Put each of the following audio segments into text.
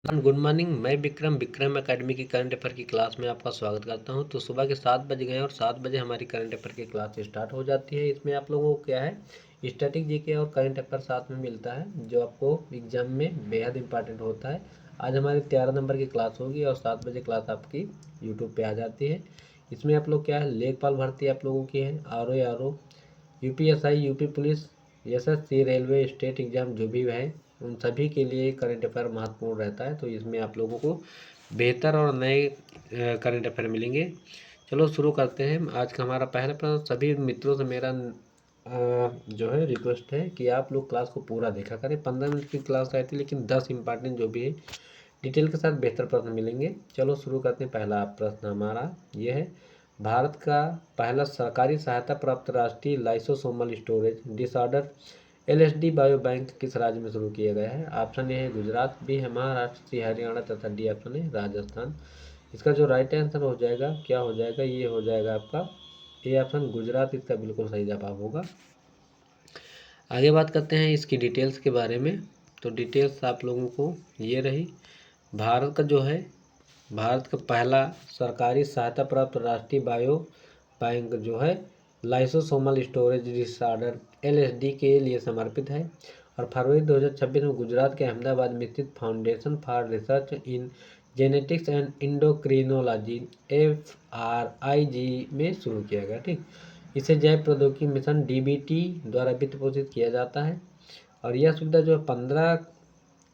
Good morning. मैं Vikram academy की current affair की क्लास में आपका स्वागत करता हूं। तो सुबह के 7 बज गए और 7 बजे हमारी करंट अफेयर की क्लास स्टार्ट हो जाती है। इसमें आप लोगों को क्या है, स्टैटिक जीके और करंट अफेयर साथ में मिलता है, जो आपको एग्जाम में बेहद इंपॉर्टेंट होता है। आज हमारी 13 नंबर की क्लास होगी और 7 बजे क्लास आपकी यूट्यूब पर आ जाती है। इसमें आप लोग क्या है, लेखपाल भर्ती आप लोगों की है, R O UPSI, UP police, SSC, railway, state exam जो भी है, उन सभी के लिए करंट अफेयर महत्वपूर्ण रहता है। तो इसमें आप लोगों को बेहतर और नए करंट अफेयर मिलेंगे। चलो शुरू करते हैं। आज का हमारा पहला प्रश्न, सभी मित्रों से मेरा जो है रिक्वेस्ट है कि आप लोग क्लास को पूरा देखा करें। 15 मिनट की क्लास रहती है, लेकिन 10 इंपॉर्टेंट जो भी है डिटेल के साथ बेहतर प्रश्न मिलेंगे। चलो शुरू करते हैं। पहला प्रश्न हमारा ये है, भारत का पहला सरकारी सहायता प्राप्त राष्ट्रीय lysosomal storage disorder LSD bio bank किस राज्य में शुरू किया गया है? ऑप्शन ए है गुजरात, बी है महाराष्ट्र, सी हरियाणा तथा डी ऑप्शन है राजस्थान। इसका जो राइट आंसर हो जाएगा, क्या हो जाएगा, ये हो जाएगा आपका ए ऑप्शन गुजरात। इसका बिल्कुल सही जवाब होगा। आगे बात करते हैं इसकी डिटेल्स के बारे में। तो डिटेल्स आप लोगों को ये रही, भारत का जो है, भारत का पहला सरकारी सहायता प्राप्त राष्ट्रीय बायो बैंक जो है लाइसोसोमल स्टोरेज डिसऑर्डर एलएसडी के लिए समर्पित है और फरवरी 2026 में गुजरात के अहमदाबाद में स्थित foundation for research in genetics and endocrinology FRIG में शुरू किया गया। ठीक, इसे जैव प्रौद्योगिकी मिशन DBT द्वारा वित्त पोषित किया जाता है और यह सुविधा जो है 15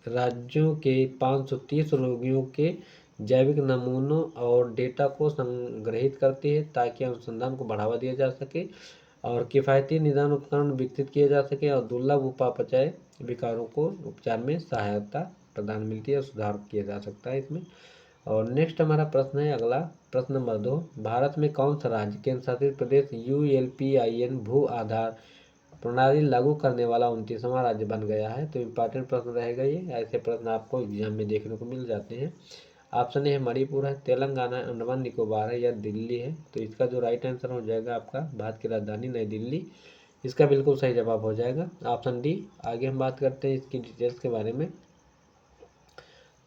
राज्यों के 530 रोगियों के जैविक नमूनों और डेटा को संग्रहित करती है, ताकि अनुसंधान को बढ़ावा दिया जा सके और किफ़ायती निदान उपकरण विकसित किए जा सके और दुर्लभ उपापचय विकारों को उपचार में सहायता प्रदान मिलती है और सुधार किया जा सकता है इसमें। और नेक्स्ट हमारा प्रश्न है, अगला प्रश्न नंबर 2, भारत में कौन सा राज्य केंद्र शासित प्रदेश ULPIN भू आधार प्रणाली लागू करने वाला 29वां राज्य बन गया है? तो इम्पॉर्टेंट प्रश्न रहेगा ये, ऐसे प्रश्न आपको एग्जाम में देखने को मिल जाते हैं। ऑप्शन ए है मणिपुर है, तेलंगाना, अंडमान निकोबार है या दिल्ली है? तो इसका जो राइट आंसर हो जाएगा आपका भारत की राजधानी नई दिल्ली। इसका बिल्कुल सही जवाब हो जाएगा ऑप्शन डी। आगे हम बात करते हैं इसकी डिटेल्स के बारे में।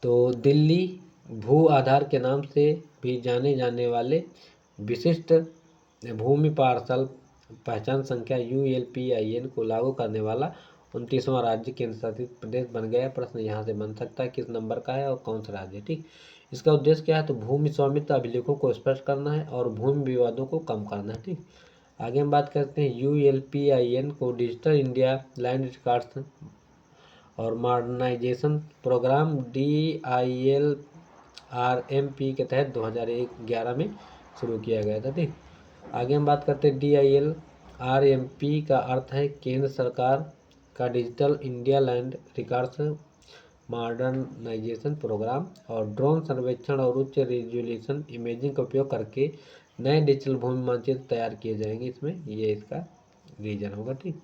तो दिल्ली भू आधार के नाम से भी जाने जाने वाले विशिष्ट भूमि पार्सल पहचान संख्या ULPIN को लागू करने वाला 29वां राज्य केंद्र शासित प्रदेश बन गया। प्रश्न यहाँ से बन सकता है किस नंबर का है और कौन सा राज्य है। ठीक, इसका उद्देश्य क्या है? तो भूमि स्वामित्व अभिलेखों को स्पष्ट करना है और भूमि विवादों को कम करना है। ठीक, आगे हम बात करते हैं ULPIN को डिजिटल इंडिया लैंड रिकॉर्ड्स और मॉडर्नाइजेशन प्रोग्राम DILRMP के तहत 2011 में शुरू किया गया था। ठीक, आगे हम बात करते हैं DILRMP का अर्थ है केंद्र सरकार का digital India land records modernisation programme और ड्रोन सर्वेक्षण और उच्च रेजोल्यूशन इमेजिंग का उपयोग करके नए डिजिटल भूमि मानचित्र तैयार किए जाएंगे। इसमें ये इसका रीजन होगा। ठीक,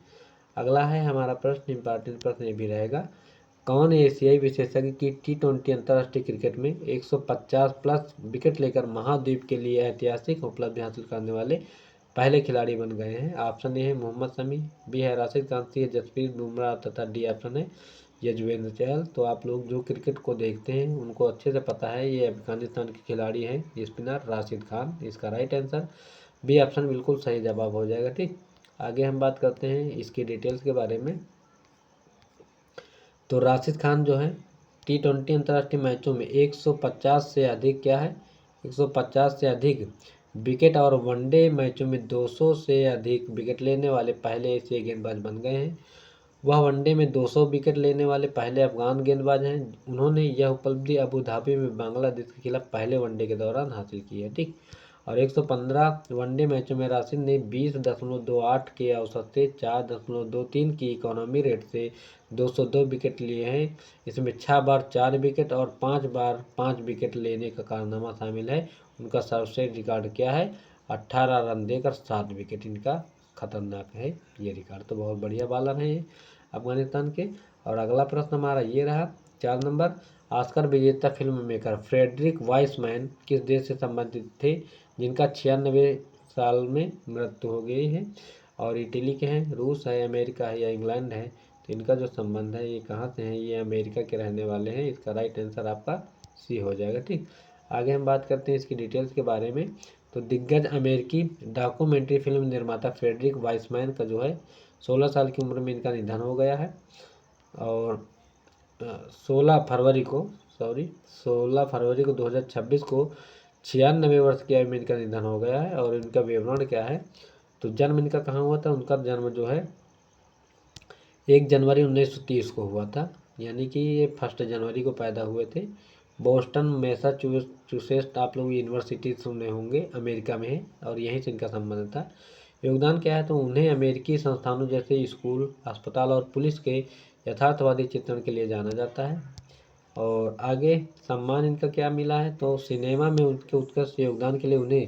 अगला है हमारा प्रश्न, इंपॉर्टेंट प्रश्न ये भी रहेगा, कौन एशियाई विशेषज्ञ की T20 अंतर्राष्ट्रीय क्रिकेट में 150 प्लस विकेट लेकर महाद्वीप के लिए ऐतिहासिक उपलब्धि हासिल करने वाले पहले खिलाड़ी बन गए हैं? ऑप्शन ए है मोहम्मद शमी, बी है राशिद खान, सी है जसप्रीत बुमराह तथा डी ऑप्शन है यजुवेंद्र चहल। तो आप लोग जो क्रिकेट को देखते हैं उनको अच्छे से पता है, ये अफगानिस्तान के खिलाड़ी हैं स्पिनर राशिद खान। इसका राइट आंसर बी ऑप्शन बिल्कुल सही जवाब हो जाएगा। ठीक, आगे हम बात करते हैं इसकी डिटेल्स के बारे में। तो राशिद खान जो है T20 अंतर्राष्ट्रीय मैचों में 150 से अधिक क्या है, 150 से अधिक विकेट और वनडे मैचों में 200 से अधिक विकेट लेने वाले पहले एशियाई गेंदबाज बन गए हैं। वह वनडे में 200 विकेट लेने वाले पहले अफगान गेंदबाज हैं। उन्होंने यह उपलब्धि अबू धाबी में बांग्लादेश के खिलाफ पहले वनडे के दौरान हासिल की है। ठीक, और 115 वनडे मैचों में राशिद ने 20.28 के औसत से 4.23 की इकोनॉमी रेट से 202 विकेट लिए हैं। इसमें 6 बार 4 विकेट और 5 बार 5 विकेट लेने का कारनामा शामिल है। उनका सर्वश्रेष्ठ रिकॉर्ड क्या है? 18 रन देकर 7 विकेट इनका खतरनाक है ये रिकॉर्ड। तो बहुत बढ़िया बॉलर है ये अफगानिस्तान के। और अगला प्रश्न हमारा ये रहा 4 नंबर, ऑस्कर विजेता फिल्म मेकर फ्रेडरिक वाइसमैन किस देश से संबंधित थे जिनका 96 साल में मृत्यु हो गई है? और इटली के हैं, रूस है, अमेरिका है या इंग्लैंड है? तो इनका जो संबंध है ये कहाँ से है, ये अमेरिका के रहने वाले हैं। इसका राइट आंसर आपका सी हो जाएगा। ठीक, आगे हम बात करते हैं इसकी डिटेल्स के बारे में। तो दिग्गज अमेरिकी डॉक्यूमेंट्री फिल्म निर्माता फ्रेडरिक वाइसमैन का जो है 16 साल की उम्र में इनका निधन हो गया है। और 16 फरवरी को 2026 को 96 वर्ष की आयु में इनका निधन हो गया है। और इनका विवरण क्या है, तो जन्म इनका कहाँ हुआ था, उनका जन्म जो है 1 जनवरी 1930 को हुआ था, यानी कि ये 1 जनवरी को पैदा हुए थे। बोस्टन मैसाचुसेट्स आप लोग यूनिवर्सिटी सुने होंगे, अमेरिका में है और यहीं से इनका संबंध था। योगदान क्या है, तो उन्हें अमेरिकी संस्थानों जैसे स्कूल, अस्पताल और पुलिस के यथार्थवादी चित्रण के लिए जाना जाता है। और आगे सम्मान इनका क्या मिला है, तो सिनेमा में उनके उत्कृष्ट योगदान के लिए उन्हें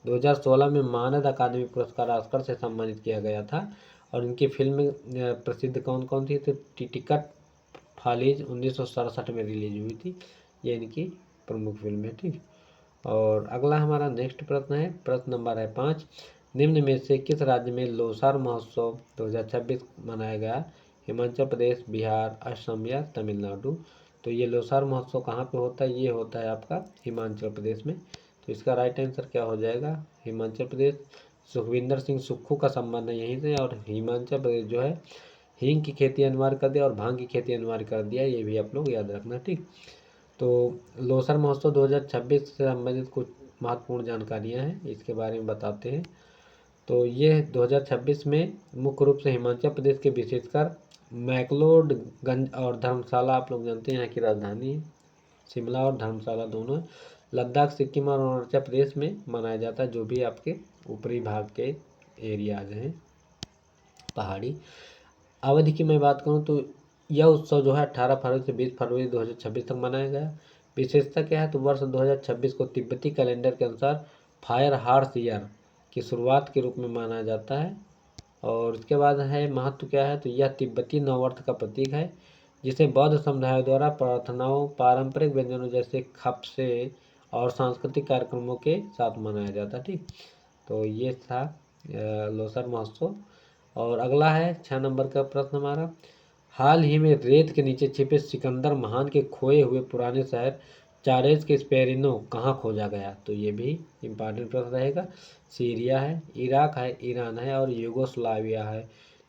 2016 में मानद अकादमी पुरस्कार ऑस्कर से सम्मानित किया गया था। और इनकी फिल्म प्रसिद्ध कौन कौन थी, तो टिकट फालिज 1967 में रिलीज हुई थी, ये इनकी प्रमुख फिल्म है। ठीक, और अगला हमारा नेक्स्ट प्रश्न है, प्रश्न नंबर है 5। निम्न में से किस राज्य में लोसार महोत्सव 2026 मनाया गया, हिमाचल प्रदेश, बिहार, असम या तमिलनाडु। तो ये लोसार महोत्सव कहाँ पे होता है, ये होता है आपका हिमाचल प्रदेश में। तो इसका राइट आंसर क्या हो जाएगा, हिमाचल प्रदेश। सुखविंदर सिंह सुक्खू का संबंध है यहीं से। और हिमाचल प्रदेश जो है हींग की खेती अनिवार्य कर दिया और भांग की खेती अनिवार्य कर दिया, ये भी आप लोग याद रखना। ठीक, तो लोसर महोत्सव 2026 से संबंधित कुछ महत्वपूर्ण जानकारियां हैं, इसके बारे में बताते हैं। तो ये 2026 में मुख्य रूप से हिमाचल प्रदेश के विशेषकर मैक्लोडगंज और धर्मशाला, आप लोग जानते हैं यहाँ की राजधानी है, शिमला और धर्मशाला दोनों है, लद्दाख, सिक्किम और अरुणाचल प्रदेश में मनाया जाता है, जो भी आपके ऊपरी भाग के एरियाज हैं पहाड़ी। अवधि की मैं बात करूं तो यह उत्सव जो है 18 फरवरी से 20 फरवरी 2026 तक मनाया गया। विशेषता क्या है, तो वर्ष 2026 को तिब्बती कैलेंडर के अनुसार फायर हार्स ईयर की शुरुआत के रूप में माना जाता है। और उसके बाद है महत्व क्या है, तो यह तिब्बती नववर्ष का प्रतीक है, जिसे बौद्ध समुदायों द्वारा प्रार्थनाओं, पारंपरिक व्यंजनों जैसे खपसे और सांस्कृतिक कार्यक्रमों के साथ मनाया जाता है। ठीक, तो ये था लोसर महोत्सव। और अगला है 6 नंबर का प्रश्न हमारा, हाल ही में रेत के नीचे छिपे सिकंदर महान के खोए हुए पुराने शहर चारेज के स्पेरिनो कहाँ खोजा गया। तो ये भी इम्पॉर्टेंट प्रश्न रहेगा। सीरिया है, इराक है, ईरान है और यूगोस्लाविया है।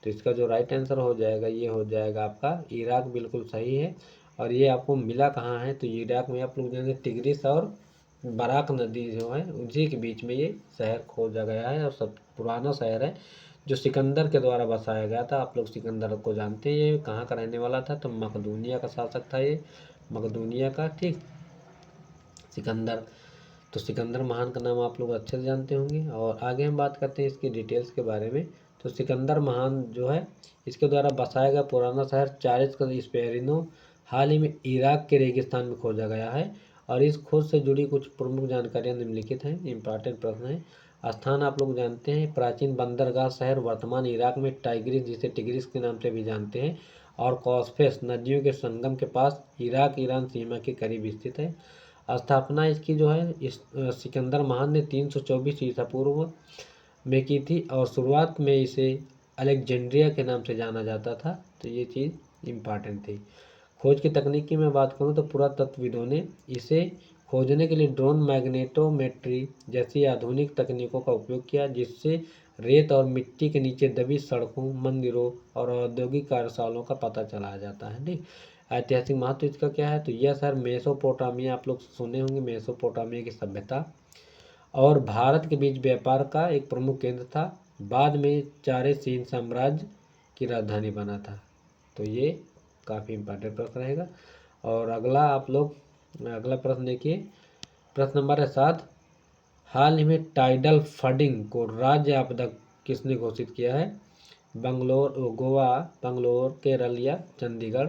तो इसका जो राइट आंसर हो जाएगा ये हो जाएगा आपका इराक, बिल्कुल सही है। और ये आपको मिला कहाँ है, तो इराक में आप लोग जानेंगे टिग्रिस और बराक नदी जो है उसी के बीच में ये शहर खोजा गया है। और सब पुराना शहर है जो सिकंदर के द्वारा बसाया गया था। आप लोग सिकंदर को जानते हैं, ये कहाँ का रहने वाला था, तो मकदूनिया का शासक था ये, मकदूनिया का। ठीक, सिकंदर, तो सिकंदर महान का नाम आप लोग अच्छे से जानते होंगे। और आगे हम बात करते हैं इसकी डिटेल्स के बारे में। तो सिकंदर महान जो है इसके द्वारा बसाया गया पुराना शहर चारिज का स्पेरिनो हाल ही में इराक के रेगिस्तान में खोजा गया है। और इस खोज से जुड़ी कुछ प्रमुख जानकारियां निम्नलिखित हैं, इंपॉर्टेंट प्रश्न है। स्थान आप लोग जानते हैं, प्राचीन बंदरगाह शहर वर्तमान इराक में टाइग्रिस, जिसे टिग्रिस के नाम से भी जानते हैं, और कॉस्फेस नदियों के संगम के पास इराक ईरान सीमा के करीब स्थित है। स्थापना इसकी जो है इस सिकंदर महान ने 324 ईसा पूर्व में की थी। और शुरुआत में इसे अलेक्जेंड्रिया के नाम से जाना जाता था। तो ये चीज़ इम्पॉर्टेंट थी। खोज की तकनीक की मैं बात करूँ तो पुरातत्वविदों ने इसे खोजने के लिए ड्रोन, मैग्नेटोमेट्री जैसी आधुनिक तकनीकों का उपयोग किया, जिससे रेत और मिट्टी के नीचे दबी सड़कों, मंदिरों और औद्योगिक कार्यशालाओं का पता चलाया जाता है। ठीक, ऐतिहासिक महत्व इसका क्या है, तो यह शहर मेसोपोटामिया, आप लोग सुने होंगे मेसोपोटामिया की सभ्यता और भारत के बीच व्यापार का एक प्रमुख केंद्र था। बाद में चारे साम्राज्य की राजधानी बना था। तो ये काफ़ी इम्पोर्टेंट प्रश्न रहेगा। और अगला आप लोग अगला प्रश्न देखिए, प्रश्न नंबर है 7। हाल ही में टाइडल फ्लडिंग को राज्य आपदा किसने घोषित किया है, गोवा, बंगलोर, केरल या चंडीगढ़।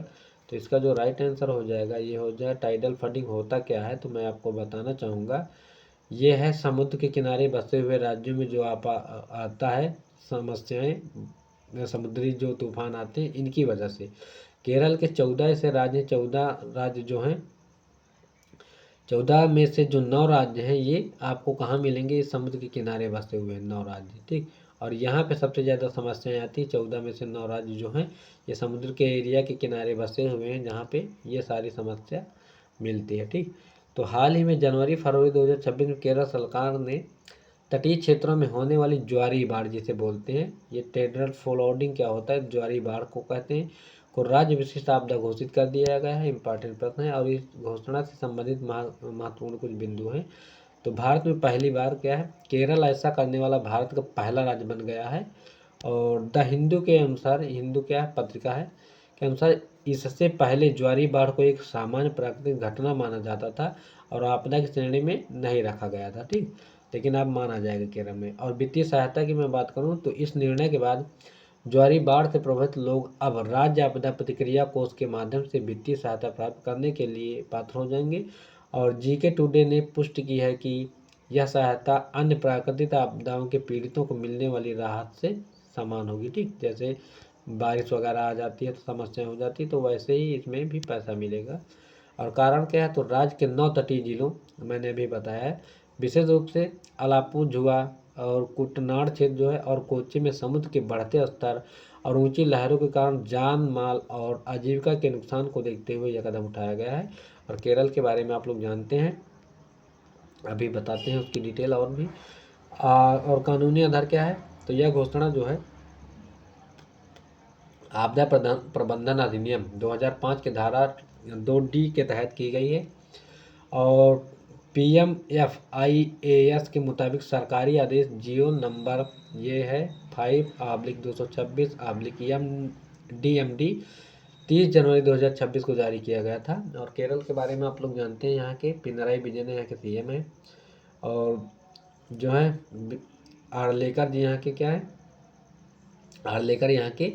तो इसका जो राइट आंसर हो जाएगा ये हो जाए टाइडल फ्लडिंग होता क्या है, तो मैं आपको बताना चाहूँगा। ये है समुद्र के किनारे बसे हुए राज्यों में जो आता है समस्याएं, समुद्री जो तूफान आते हैं इनकी वजह से। केरल के 14 ऐसे राज्य, 14 राज्य जो हैं, 14 में से जो 9 राज्य हैं ये आपको कहाँ मिलेंगे, समुद्र के किनारे बसे हुए 9 राज्य। ठीक, और यहाँ पे सबसे ज़्यादा समस्याएं आती हैं। 14 में से 9 राज्य जो हैं ये समुद्र के एरिया के किनारे बसे हुए हैं, जहाँ पे ये सारी समस्या मिलती है। ठीक, तो हाल ही में जनवरी फरवरी 2026 में केरल सरकार ने तटीय क्षेत्रों में होने वाली ज्वारी बाढ़ जिसे बोलते हैं, ये टेडरल फ्लोडिंग क्या होता है, ज्वारी बाढ़ को कहते हैं, को राज्य विशिष्ट आपदा घोषित कर दिया गया है। इंपॉर्टेंट प्रश्न है और इस घोषणा से संबंधित महत्वपूर्ण कुछ बिंदु हैं। तो भारत में पहली बार क्या है, केरल ऐसा करने वाला भारत का पहला राज्य बन गया है। और द हिंदू के अनुसार, हिंदू क्या है पत्रिका है के अनुसार, इससे पहले ज्वारी बाढ़ को एक सामान्य प्राकृतिक घटना माना जाता था और आपदा की श्रेणी में नहीं रखा गया था। ठीक, लेकिन अब माना जाएगा केरल में। और वित्तीय सहायता की मैं बात करूं तो इस निर्णय के बाद ज्वारी बाढ़ से प्रभावित लोग अब राज्य आपदा प्रतिक्रिया कोष के माध्यम से वित्तीय सहायता प्राप्त करने के लिए पात्र हो जाएंगे। और जीके टुडे ने पुष्टि की है कि यह सहायता अन्य प्राकृतिक आपदाओं के पीड़ितों को मिलने वाली राहत से समान होगी। ठीक, जैसे बारिश वगैरह आ जाती है तो समस्या हो जाती है, तो वैसे ही इसमें भी पैसा मिलेगा। और कारण क्या है, तो राज्य के 9 तटीय जिलों, मैंने अभी बताया है, विशेष रूप से अलापू झुआ और कुटनाड़ क्षेत्र जो है और कोच्चि में समुद्र के बढ़ते स्तर और ऊंची लहरों के कारण जान माल और आजीविका के नुकसान को देखते हुए यह कदम उठाया गया है। और केरल के बारे में आप लोग जानते हैं, अभी बताते हैं उसकी डिटेल और भी। और कानूनी आधार क्या है, तो यह घोषणा जो है आपदा प्रबंधन अधिनियम 2005 के धारा 2D के तहत की गई है। और PMFIAS के मुताबिक सरकारी आदेश जियो नंबर ये है 5/226/MDMD 30 जनवरी 2026 को जारी किया गया था। और केरल के बारे में आप लोग जानते हैं, यहाँ के पिनराई विजयन यहाँ के CM हैं। और जो है आर्लेकर जी यहाँ के क्या है, आर्लेकर यहाँ के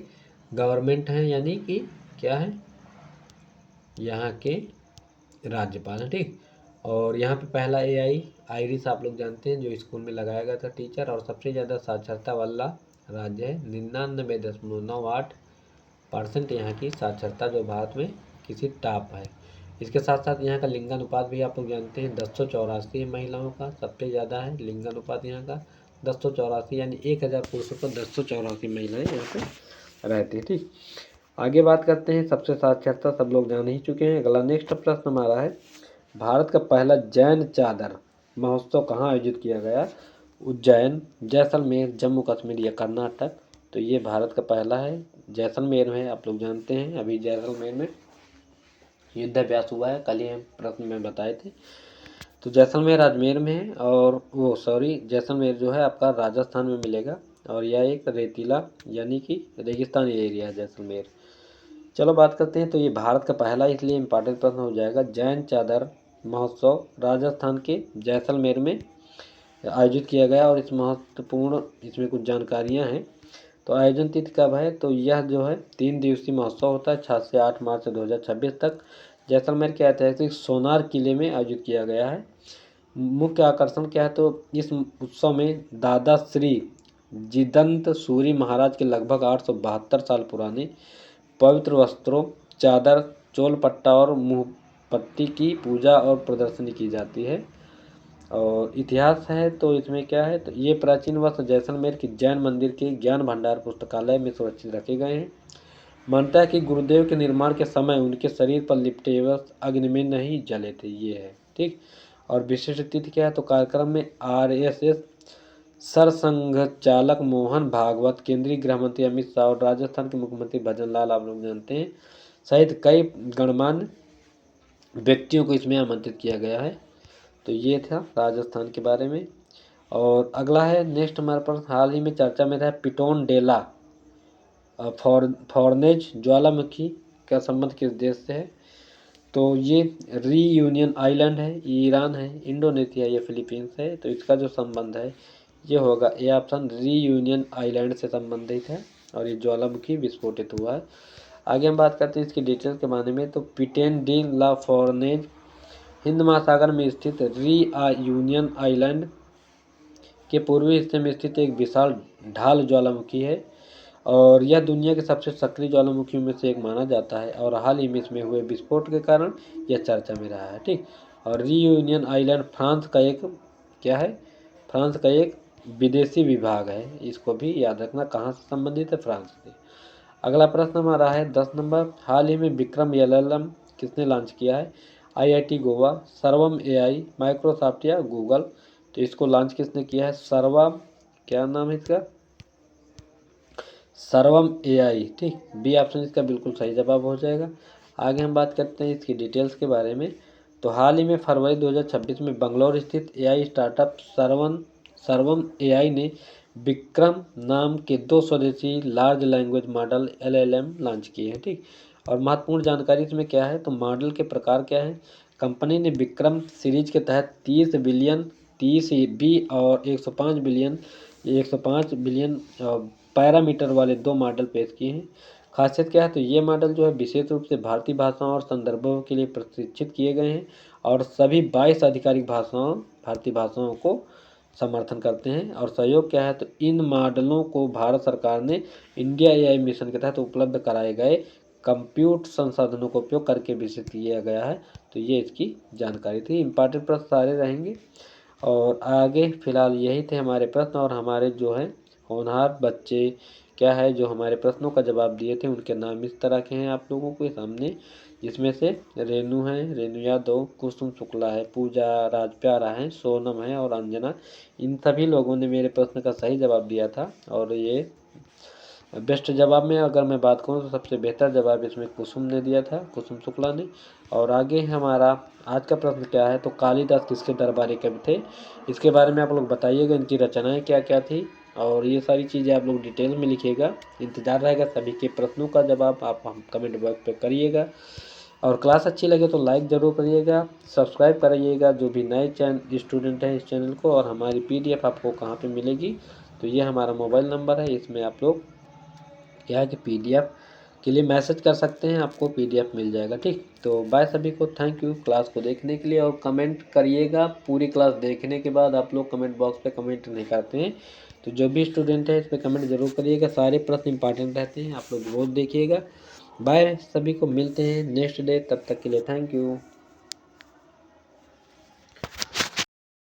गवर्नमेंट हैं, यानी कि क्या है, यहाँ के राज्यपाल हैं। ठीक, और यहाँ पे पहला AI आइरिस आप लोग जानते हैं जो स्कूल में लगाया गया था टीचर। और सबसे ज़्यादा साक्षरता वाला राज्य है, 99.98% यहाँ की साक्षरता जो भारत में किसी टॉप है। इसके साथ साथ यहाँ का लिंगानुपात भी आप लोग जानते हैं 1084 महिलाओं का सबसे ज़्यादा है लिंगानुपात यहाँ का 1084, यानी 1000 पुरुषों पर 1084 महिलाएं यहाँ पे रहती है। ठीक, आगे बात करते हैं, सबसे साक्षरता सब लोग जान ही चुके हैं। अगला नेक्स्ट प्रश्न हमारा है, भारत का पहला जैन चादर महोत्सव कहाँ आयोजित किया गया, उज्जैन, जैसलमेर, जम्मू कश्मीर या कर्नाटक। तो ये भारत का पहला है, जैसलमेर में, आप लोग जानते हैं अभी जैसलमेर में युद्धाभ्यास हुआ है, कल ही हम प्रश्न में बताए थे। तो जैसलमेर अजमेर में है, और वो जैसलमेर जो है आपका राजस्थान में मिलेगा। और यह एक रेतीला यानी कि रेगिस्तानी एरिया है जैसलमेर। चलो बात करते हैं, तो ये भारत का पहला इसलिए इम्पॉर्टेंट प्रश्न हो जाएगा, जैन चादर महोत्सव राजस्थान के जैसलमेर में आयोजित किया गया। और इस महत्वपूर्ण इसमें कुछ जानकारियां हैं। तो आयोजन तिथि कब है, तो यह जो है 3 दिवसीय महोत्सव होता है 6 से 8 मार्च 2026 तक। जैसलमेर के ऐतिहासिक सोनार किले में आयोजित किया गया है। मुख्य आकर्षण क्या है, तो इस उत्सव में दादा श्री जिदंत सूरी महाराज के लगभग 872 साल पुराने पवित्र वस्त्रों, चादर, चोल पट्टा और मुँह पट्टी की पूजा और प्रदर्शनी की जाती है। और इतिहास है तो इसमें क्या है, तो ये प्राचीन वस्त्र जैसलमेर की जैन मंदिर के ज्ञान भंडार पुस्तकालय में सुरक्षित रखे गए हैं। मानता है कि गुरुदेव के निर्माण के समय उनके शरीर पर लिपटे वस्त्र अग्नि में नहीं जले थे, ये है। ठीक, और विशिष्ट तिथि क्या है, तो कार्यक्रम में RSS सरसंघ चालक मोहन भागवत, केंद्रीय गृह मंत्री अमित शाह और राजस्थान के मुख्यमंत्री भजन लाल आप लोग जानते हैं सहित कई गणमान्य व्यक्तियों को इसमें आमंत्रित किया गया है। तो ये था राजस्थान के बारे में। और अगला है नेक्स्ट हमारे पास, हाल ही में चर्चा में था पिटोन डेला फॉर्नेज ज्वालामुखी का संबंध किस देश से है, तो ये रीयूनियन आइलैंड है, ये ईरान है, इंडोनेशिया या फिलीपींस है। तो इसका जो संबंध है ये होगा ए ऑप्शन, रीयूनियन आइलैंड से संबंधित है और ये ज्वालामुखी विस्फोटित हुआ है। आगे हम बात करते हैं इसकी डिटेल्स के बारे में। तो पिटेन डी ला फॉर्नेज हिंद महासागर में स्थित रीयूनियन आइलैंड के पूर्वी हिस्से में स्थित एक विशाल ढाल ज्वालामुखी है और यह दुनिया के सबसे सक्रिय ज्वालामुखियों में से एक माना जाता है। और हाल ही में इसमें हुए विस्फोट के कारण यह चर्चा में रहा है। ठीक, और रीयूनियन आइलैंड फ्रांस का एक क्या है, फ्रांस का एक विदेशी विभाग है, इसको भी याद रखना। कहाँ से संबंधित है? फ्रांस से। अगला प्रश्न हमारा है 10 नंबर, हाल ही में विक्रम एलएलएम किसने लॉन्च किया है? आईआईटी गोवा, सर्वम एआई, माइक्रोसॉफ्ट या गूगल? तो इसको लॉन्च किसने किया है? सर्वम, क्या नाम है इसका? सर्वम एआई। ठीक, बी ऑप्शन इसका बिल्कुल सही जवाब हो जाएगा। आगे हम बात करते हैं इसकी डिटेल्स के बारे में। तो हाल ही में फरवरी 2026 में बंगलौर स्थित एआई स्टार्टअप सर्वम एआई ने विक्रम नाम के 2 स्वदेशी large language model LLM launch किए हैं। ठीक, और महत्वपूर्ण जानकारी इसमें क्या है? तो मॉडल के प्रकार क्या है? कंपनी ने विक्रम सीरीज के तहत 30 बी और 105 बिलियन पैरामीटर वाले 2 मॉडल पेश किए हैं। खासियत क्या है? तो ये मॉडल जो है विशेष रूप से भारतीय भाषाओं और संदर्भों के लिए प्रशिक्षित किए गए हैं और सभी 22 आधिकारिक भारतीय भाषाओं को समर्थन करते हैं। और सहयोग क्या है? तो इन मॉडलों को भारत सरकार ने इंडिया एआई मिशन के तहत उपलब्ध कराए गए कंप्यूट संसाधनों का उपयोग करके विकसित किया गया है। तो ये इसकी जानकारी थी। इंपॉर्टेंट प्रश्न सारे रहेंगे और आगे फिलहाल यही थे हमारे प्रश्न। और हमारे जो है होनहार बच्चे क्या है जो हमारे प्रश्नों का जवाब दिए थे, उनके नाम इस तरह के हैं आप लोगों के सामने, जिसमें से रेनू है, रेनू यादव, कुसुम शुक्ला है, पूजा राजप्यारा है, सोनम है और अंजना। इन सभी लोगों ने मेरे प्रश्न का सही जवाब दिया था। और ये बेस्ट जवाब में अगर मैं बात करूँ तो सबसे बेहतर जवाब इसमें कुसुम ने दिया था, कुसुम शुक्ला ने। और आगे हमारा आज का प्रश्न क्या है? तो कालिदास किसके दरबारी कवि थे? इसके बारे में आप लोग बताइएगा, इनकी रचनाएं क्या क्या थी और ये सारी चीज़ें आप लोग डिटेल में लिखिएगा। इंतजार रहेगा सभी के प्रश्नों का जवाब आप हम कमेंट बॉक्स पे करिएगा। और क्लास अच्छी लगे तो लाइक ज़रूर करिएगा, सब्सक्राइब करिएगा जो भी नए स्टूडेंट हैं इस चैनल को। और हमारी पीडीएफ आपको कहाँ पे मिलेगी? तो ये हमारा मोबाइल नंबर है, इसमें आप लोग क्या है कि पीडीएफ के लिए मैसेज कर सकते हैं, आपको पीडीएफ मिल जाएगा। ठीक, तो बाय सभी को, थैंक यू क्लास को देखने के लिए। और कमेंट करिएगा, पूरी क्लास देखने के बाद आप लोग कमेंट बॉक्स पे कमेंट नहीं करते हैं, तो जो भी स्टूडेंट है इस पर कमेंट जरूर करिएगा। सारे प्रश्न इंपॉर्टेंट रहते हैं, आप लोग रोज देखिएगा। बाय सभी को, मिलते हैं नेक्स्ट डे, तब तक के लिए थैंक यू।